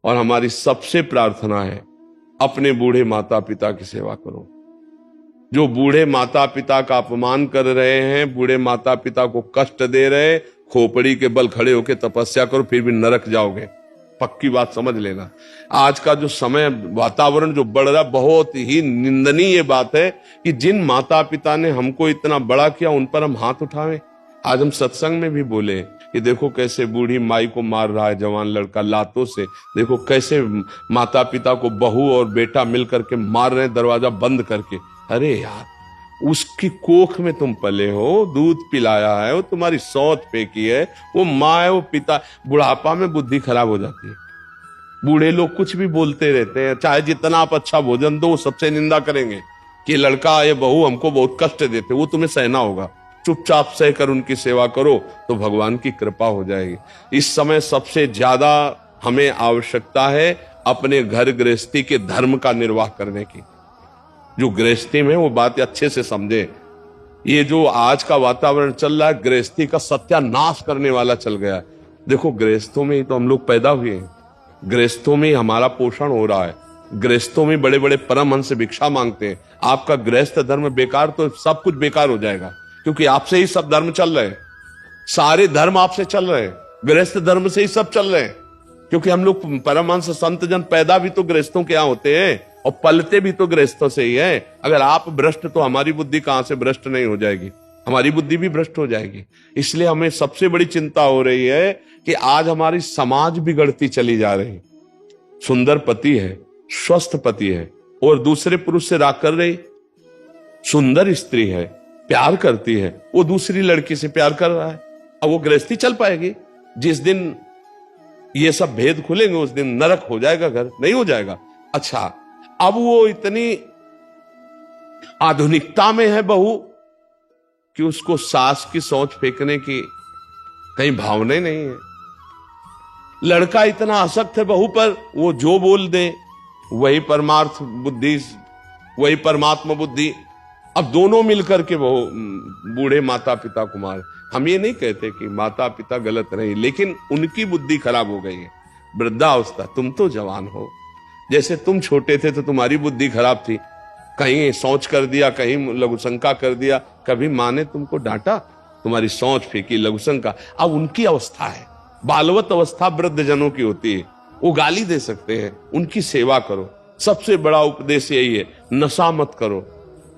और हमारी सबसे प्रार्थना है, अपने बूढ़े माता पिता की सेवा करो। जो बूढ़े माता पिता का अपमान कर रहे हैं, बूढ़े माता पिता को कष्ट दे रहे, खोपड़ी के बल खड़े होकर तपस्या करो, फिर भी नरक जाओगे। पक्की बात समझ लेना। आज का जो समय वातावरण जो बढ़ रहा, बहुत ही निंदनीय बात है कि जिन माता पिता ने हमको इतना बड़ा किया उन पर हम हाथ उठावें। आज हम सत्संग में भी बोले कि देखो कैसे बूढ़ी माई को मार रहा है जवान लड़का लातों से, देखो कैसे माता पिता को बहू और बेटा मिलकर के मार रहे हैं दरवाजा बंद करके। अरे यार, उसकी कोख में तुम पले हो, दूध पिलाया है, वो तुम्हारी सौत फेंकी है, वो माँ है, वो पिता। बुढ़ापा में बुद्धि खराब हो जाती है। बूढ़े लोग कुछ भी बोलते रहते हैं, चाहे जितना आप अच्छा भोजन दो वो सबसे निंदा करेंगे कि लड़का ये बहू हमको बहुत कष्ट देते। वो तुम्हें सहना होगा, चुपचाप सहकर उनकी सेवा करो तो भगवान की कृपा हो जाएगी। इस समय सबसे ज्यादा हमें आवश्यकता है अपने घर गृहस्थी के धर्म का निर्वाह करने की। जो गृहस्थी में वो बात अच्छे से समझे। ये जो आज का वातावरण चल रहा है, गृहस्थी का सत्यानाश करने वाला चल गया है। देखो, गृहस्थों में ही तो हम लोग पैदा हुए हैं, गृहस्थों में ही हमारा पोषण हो रहा है, गृहस्थों में बड़े बड़े परमहंस से भिक्षा मांगते हैं। आपका गृहस्थ धर्म बेकार तो सब कुछ बेकार हो जाएगा, क्योंकि आपसे ही सब धर्म चल रहे हैं। सारे धर्म आपसे चल रहे हैं, गृहस्थ धर्म से ही सब चल रहे हैं। क्योंकि हम लोग परमहंस संत जन पैदा भी तो गृहस्थों के यहां होते हैं और पलते भी तो गृहस्थों से ही है। अगर आप भ्रष्ट तो हमारी बुद्धि कहां से भ्रष्ट नहीं हो जाएगी, हमारी बुद्धि भी भ्रष्ट हो जाएगी। इसलिए हमें सबसे बड़ी चिंता हो रही है कि आज हमारी समाज बिगड़ती चली जा रही। सुंदर पति है, स्वस्थ पति है और दूसरे पुरुष से राग कर रही, सुंदर स्त्री है, प्यार करती है, वो दूसरी लड़की से प्यार कर रहा है। अब वो गृहस्थी चल पाएगी? जिस दिन ये सब भेद खुलेंगे उस दिन नरक हो जाएगा, घर नहीं हो जाएगा। अच्छा, अब वो इतनी आधुनिकता में है बहू कि उसको सास की सोच फेंकने की कहीं भावना नहीं है। लड़का इतना आसक्त है बहू पर, वो जो बोल दे वही परमार्थ बुद्धि, वही परमात्मा बुद्धि। अब दोनों मिलकर के वो बूढ़े माता पिता को मार। हम ये नहीं कहते कि माता पिता गलत नहीं, लेकिन उनकी बुद्धि खराब हो गई है। वृद्धावस्था, तुम तो जवान हो, जैसे तुम छोटे थे तो तुम्हारी बुद्धि खराब थी, कहीं सोच कर दिया, कहीं लघुशंका कर दिया, कभी माँ ने तुमको डांटा, तुम्हारी सोच फेंकी लघुशंका। अब उनकी अवस्था है, बालवत अवस्था वृद्ध जनों की होती है, वो गाली दे सकते हैं, उनकी सेवा करो। सबसे बड़ा उपदेश यही है, नशा मत करो।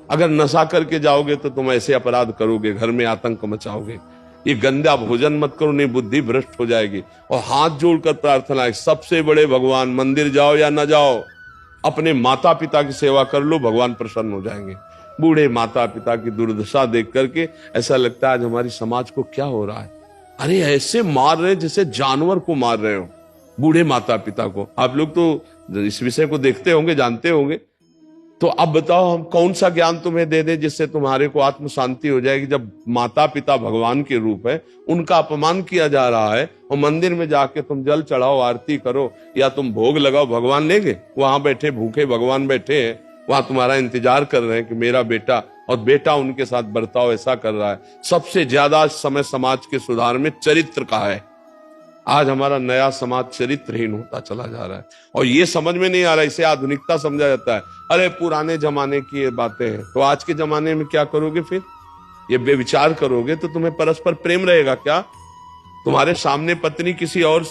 अगर नशा करके जाओगे तो तुम ऐसे अपराध करोगे, घर में आतंक मचाओगे। ये गंदा भोजन मत करो, नहीं बुद्धि भ्रष्ट हो जाएगी। और हाथ जोड़कर प्रार्थना है, सबसे बड़े भगवान, मंदिर जाओ या ना जाओ, अपने माता पिता की सेवा कर लो, भगवान प्रसन्न हो जाएंगे। बूढ़े माता पिता की दुर्दशा देख करके ऐसा लगता है आज हमारी समाज को क्या हो रहा है। अरे ऐसे मार रहे जैसे जानवर को मार रहे हो, बूढ़े माता पिता को। आप लोग तो इस विषय को देखते होंगे, जानते होंगे। तो अब बताओ हम कौन सा ज्ञान तुम्हें दे दे जिससे तुम्हारे को आत्म शांति हो जाएगी। जब माता पिता भगवान के रूप है, उनका अपमान किया जा रहा है, और मंदिर में जाके तुम जल चढ़ाओ, आरती करो या तुम भोग लगाओ, भगवान लेंगे? वहां बैठे भूखे भगवान बैठे हैं, वहां तुम्हारा इंतजार कर रहे हैं कि मेरा बेटा, और बेटा उनके साथ बर्ताव ऐसा कर रहा है। सबसे ज्यादा समय समाज के सुधार में चरित्र का है। आज हमारा नया समाज चरित्रहीन होता चला जा रहा है, और ये समझ में नहीं आ रहा, इसे आधुनिकता समझा जाता है। अरे पुराने जमाने की ये बातें हैं, तो आज के जमाने में क्या करोगे फिर? ये बेविचार करोगे तो तुम्हें परस्पर प्रेम रहेगा क्या? तुम्हारे सामने पत्नी किसी और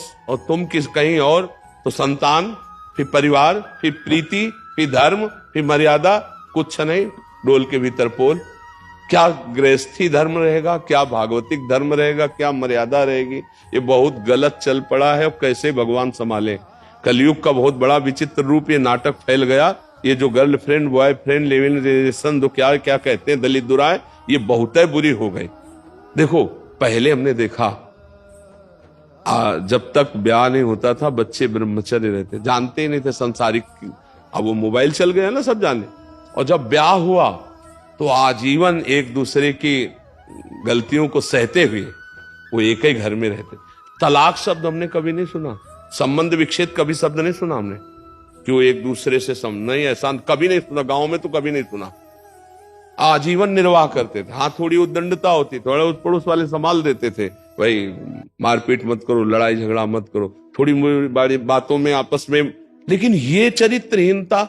तुम कहीं और, तो संतान, फिर परिवार, फिर प्रीति, फिर धर्म, फिर मर्यादा, कुछ नहीं, डोल के भीतर पोल। क्या गृहस्थी धर्म रहेगा, क्या भागवतिक धर्म रहेगा, क्या मर्यादा रहेगी? ये बहुत गलत चल पड़ा है। और कैसे भगवान संभाले? कलयुग का बहुत बड़ा विचित्र रूप ये नाटक फैल गया। ये जो गर्लफ्रेंड बॉयफ्रेंड लिविंग रिलेशन, जो क्या क्या कहते हैं दलित दुराए, ये बहुत बुरी हो गई। देखो, पहले हमने देखा जब तक ब्याह नहीं होता था बच्चे ब्रह्मचर्य रहते, जानते ही नहीं थे संसारिक। अब वो मोबाइल चल गया ना, सब जाने। और जब ब्याह हुआ तो आजीवन एक दूसरे की गलतियों को सहते हुए वो एक ही घर में रहते। तलाक शब्द हमने कभी नहीं सुना, संबंध विच्छेद कभी शब्द नहीं सुना हमने, कि वो एक दूसरे से नहीं, ऐसा कभी नहीं सुना। गांव में तो कभी नहीं सुना। आजीवन निर्वाह करते थे। हाँ, थोड़ी उद्दंडता होती, थोड़ा उस पड़ोस वाले संभाल देते थे, भाई मारपीट मत करो, लड़ाई झगड़ा मत करो, थोड़ी बड़ी बातों में आपस में। लेकिन ये चरित्रहीनता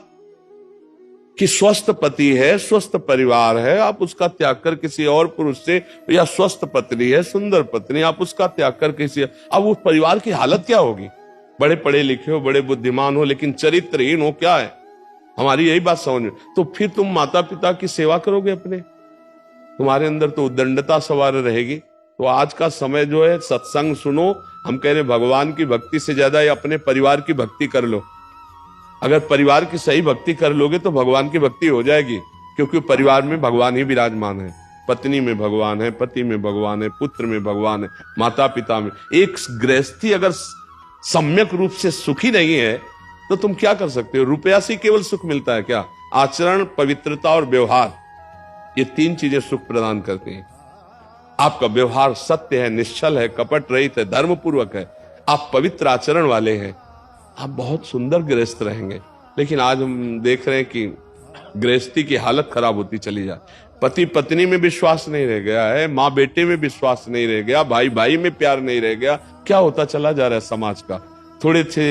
कि स्वस्थ पति है, स्वस्थ परिवार है, आप उसका त्याग कर किसी और पुरुष से, या स्वस्थ पत्नी है, सुंदर पत्नी, आप उसका त्याग कर किसी, अब उस परिवार की हालत क्या होगी? बड़े पढ़े लिखे हो, बड़े बुद्धिमान हो, लेकिन चरित्रहीन हो, क्या है? हमारी यही बात समझ में। तो फिर तुम माता पिता की सेवा करोगे अपने? तुम्हारे अंदर तो उद्दंडता सवार रहेगी। तो आज का समय जो है, सत्संग सुनो। हम कह रहे भगवान की भक्ति से ज्यादा या अपने परिवार की भक्ति कर लो। अगर परिवार की सही भक्ति कर लोगे तो भगवान की भक्ति हो जाएगी, क्योंकि परिवार में भगवान ही विराजमान है। पत्नी में भगवान है, पति में भगवान है, पुत्र में भगवान है, माता पिता में। एक गृहस्थी अगर सम्यक रूप से सुखी नहीं है तो तुम क्या कर सकते हो? रुपया से केवल सुख मिलता है क्या? आचरण, पवित्रता और व्यवहार, ये तीन चीजें सुख प्रदान करती हैं। आपका व्यवहार सत्य है, निश्चल है, कपट रहित है, धर्मपूर्वक है, आप पवित्र आचरण वाले हैं, आप बहुत सुंदर गृहस्थ रहेंगे। लेकिन आज हम देख रहे हैं कि गृहस्थी की हालत खराब होती चली जाए। पति पत्नी में विश्वास नहीं रह गया है, माँ बेटे में विश्वास नहीं रह गया, भाई भाई में प्यार नहीं रह गया। क्या होता चला जा रहा है समाज का? थोड़े से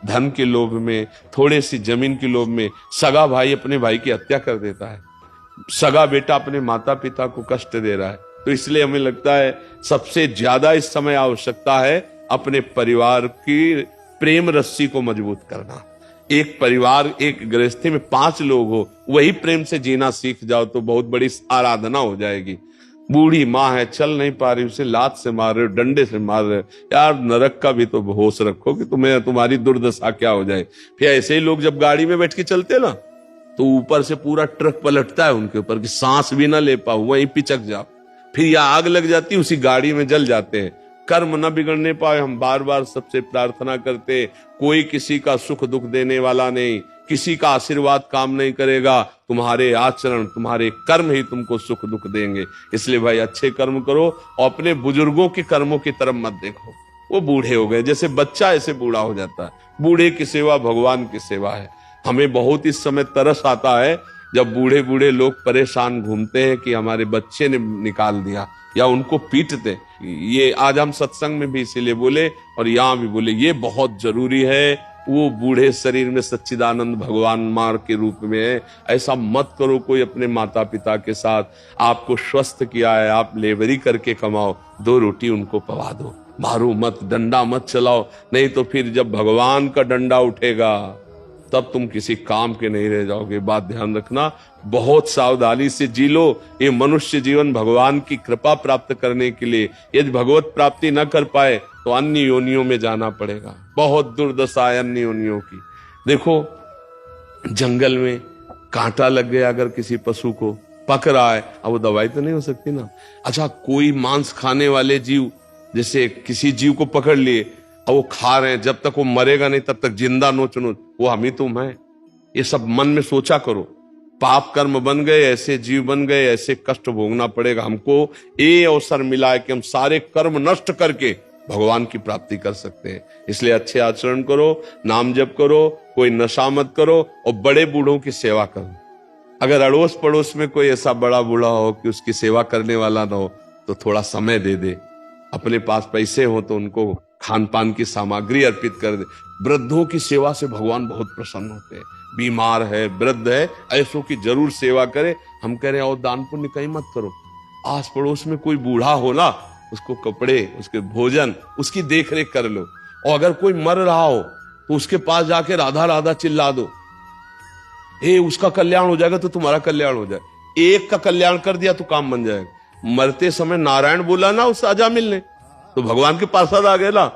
धन के लोभ में, थोड़े सी जमीन के लोभ में सगा भाई अपने भाई की हत्या कर देता है, सगा बेटा अपने माता पिता को कष्ट दे रहा है। तो इसलिए हमें लगता है सबसे ज्यादा इस समय आवश्यकता है अपने परिवार की प्रेम रस्सी को मजबूत करना। एक परिवार, एक गृहस्थी में 5 लोग हो, वही प्रेम से जीना सीख जाओ तो बहुत बड़ी आराधना हो जाएगी। बूढ़ी माँ है, चल नहीं पा रही, उसे लात से मार रहे हो, डंडे से मार रहे हो, यार नरक का भी तो होश रखो कि तुम्हें, तुम्हारी दुर्दशा क्या हो जाए। फिर ऐसे ही लोग जब गाड़ी में बैठ के चलते ना, तो ऊपर से पूरा ट्रक पलटता है उनके ऊपर कि सांस भी ना ले पाओ, वहीं पिचक जाओ, फिर या आग लग जाती, उसी गाड़ी में जल जाते हैं। कर्म न बिगड़ने पाए, हम बार बार सबसे प्रार्थना करते, कोई किसी का सुख दुख देने वाला नहीं, किसी का आशीर्वाद काम नहीं करेगा, तुम्हारे आचरण, तुम्हारे कर्म ही तुमको सुख दुख देंगे। इसलिए भाई अच्छे कर्म करो और अपने बुजुर्गों के कर्मों की तरफ मत देखो। वो बूढ़े हो गए, जैसे बच्चा ऐसे बूढ़ा हो जाता है। बूढ़े की सेवा भगवान की सेवा है। हमें बहुत इस समय तरस आता है जब बूढ़े बूढ़े लोग परेशान घूमते हैं कि हमारे बच्चे ने निकाल दिया, या उनको पीटते। ये आज हम सत्संग में भी इसीलिए बोले और यहाँ भी बोले, ये बहुत जरूरी है। वो बूढ़े शरीर में सच्चिदानंद भगवान मां के रूप में है। ऐसा मत करो कोई अपने माता पिता के साथ। आपको स्वस्थ किया है, आप लेबरी करके कमाओ, 2 रोटी उनको पवा दो, मारो मत, डंडा मत चलाओ। नहीं तो फिर जब भगवान का डंडा उठेगा तब तुम किसी काम के नहीं रह जाओगे। बात ध्यान रखना, बहुत सावधानी से जी लो। ये मनुष्य जीवन भगवान की कृपा प्राप्त करने के लिए, यदि भगवत प्राप्ति न कर पाए तो अन्य योनियों में जाना पड़ेगा। बहुत दुर्दशा है अन्य योनियों की। देखो, जंगल में कांटा लग गया अगर किसी पशु को, पक रहा है, अब वो दवाई तो नहीं हो सकती ना। अच्छा, कोई मांस खाने वाले जीव, जैसे किसी जीव को पकड़ लिए और वो खा रहे हैं, जब तक वो मरेगा नहीं तब तक जिंदा नोच नोच, वो हम ही तुम हैं। ये सब मन में सोचा करो। पाप कर्म बन गए, ऐसे जीव बन गए, ऐसे कष्ट भोगना पड़ेगा हमको। ये अवसर मिला है कि हम सारे कर्म नष्ट करके भगवान की प्राप्ति कर सकते हैं। इसलिए अच्छे आचरण करो, नाम जप करो, कोई नशा मत करो और बड़े बूढ़ों की सेवा करो। अगर अड़ोस पड़ोस में कोई ऐसा बड़ा बूढ़ा हो कि उसकी सेवा करने वाला ना हो तो थोड़ा समय दे दे। अपने पास पैसे हो तो उनको खान पान की सामग्री अर्पित कर दे। वृद्धों की सेवा से भगवान बहुत प्रसन्न होते हैं। बीमार है, वृद्ध है, ऐसों की जरूर सेवा करे। हम कह रहे हैं और दान पुण्य कहीं मत करो। आस पड़ोस में कोई बूढ़ा हो ना, उसको कपड़े, उसके भोजन, उसकी देख रेख कर लो। और अगर कोई मर रहा हो तो उसके पास जाके राधा राधा चिल्ला दो। उसका कल्याण हो जाएगा तो तुम्हारा कल्याण हो जाए। एक का कल्याण कर दिया तो काम बन जाएगा। मरते समय नारायण बोला ना उस अजामिल ने, तो भगवान के पार्षद आ गए ना।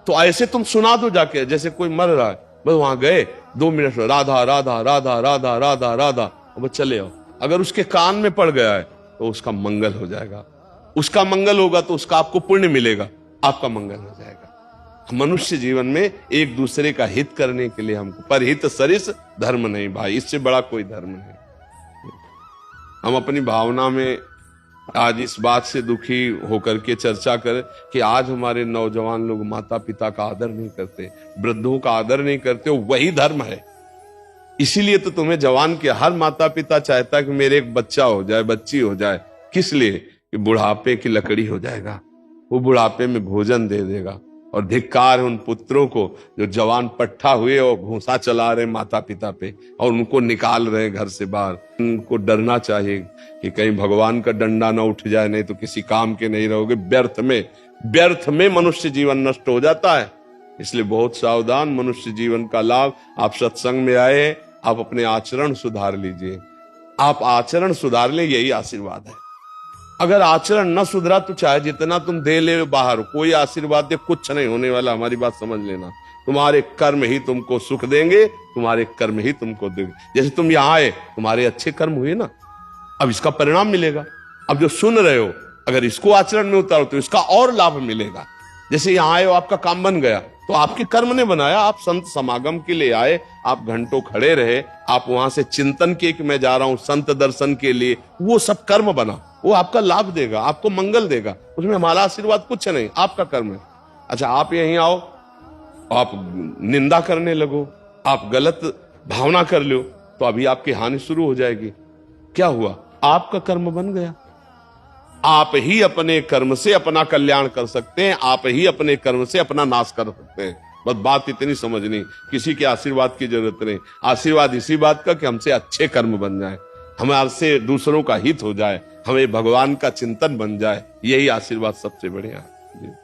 तो ऐसे तुम सुना दो जाके, जैसे कोई मर रहा है, बस वहां गए 2 मिनट में राधा राधा राधा राधा राधा राधा, बस चले आओ। अगर उसके कान में पड़ गया है तो उसका मंगल हो जाएगा। उसका मंगल होगा तो उसका आपको पुण्य मिलेगा, आपका मंगल हो जाएगा। मनुष्य जीवन में एक दूसरे का हित करने के लिए हमको, पर हित सरिस धर्म नहीं भाई, इससे बड़ा कोई धर्म नहीं। हम अपनी भावना में आज इस बात से दुखी होकर के चर्चा करें कि आज हमारे नौजवान लोग माता पिता का आदर नहीं करते, वृद्धों का आदर नहीं करते। वही धर्म है। इसीलिए तो तुम्हें जवान किया। हर माता पिता चाहता कि मेरे एक बच्चा हो जाए, बच्ची हो जाए। किस लिए? कि बुढ़ापे की लकड़ी हो जाएगा, वो बुढ़ापे में भोजन दे देगा। और धिक्कार है उन पुत्रों को जो जवान पट्टा हुए और घूंसा चला रहे माता पिता पे और उनको निकाल रहे घर से बाहर। उनको डरना चाहिए कि कहीं भगवान का डंडा ना उठ जाए, नहीं तो किसी काम के नहीं रहोगे। व्यर्थ में मनुष्य जीवन नष्ट हो जाता है। इसलिए बहुत सावधान। मनुष्य जीवन का लाभ, आप सत्संग में आए, आप अपने आचरण सुधार लीजिए। आप आचरण सुधार ले, यही आशीर्वाद है। अगर आचरण न सुधरा तो चाहे जितना तुम दे ले बाहर, कोई आशीर्वाद दे कुछ नहीं होने वाला। हमारी बात समझ लेना। तुम्हारे कर्म ही तुमको सुख देंगे, तुम्हारे कर्म ही तुमको देंगे। जैसे तुम यहाँ आए, तुम्हारे अच्छे कर्म हुए ना, अब इसका परिणाम मिलेगा। अब जो सुन रहे हो, अगर इसको आचरण में उतारो तो इसका और लाभ मिलेगा। जैसे यहाँ आए हो, आपका काम बन गया तो आपके कर्म ने बनाया। आप संत समागम के लिए आए, आप घंटों खड़े रहे, आप वहां से चिंतन किए कि मैं जा रहा हूं संत दर्शन के लिए, वो सब कर्म बना। वो आपका लाभ देगा, आपको मंगल देगा। उसमें हमारा आशीर्वाद कुछ नहीं, आपका कर्म है। अच्छा, आप यहीं आओ, आप निंदा करने लगो, आप गलत भावना कर लो, तो अभी आपकी हानि शुरू हो जाएगी। क्या हुआ? आपका कर्म बन गया। आप ही अपने कर्म से अपना कल्याण कर सकते हैं, आप ही अपने कर्म से अपना नाश कर सकते हैं। बस बात इतनी समझनी, किसी के आशीर्वाद की जरूरत नहीं। आशीर्वाद इसी बात का कि हमसे अच्छे कर्म बन जाए, हमारे से दूसरों का हित हो जाए, हमें भगवान का चिंतन बन जाए। यही आशीर्वाद सबसे बढ़िया है।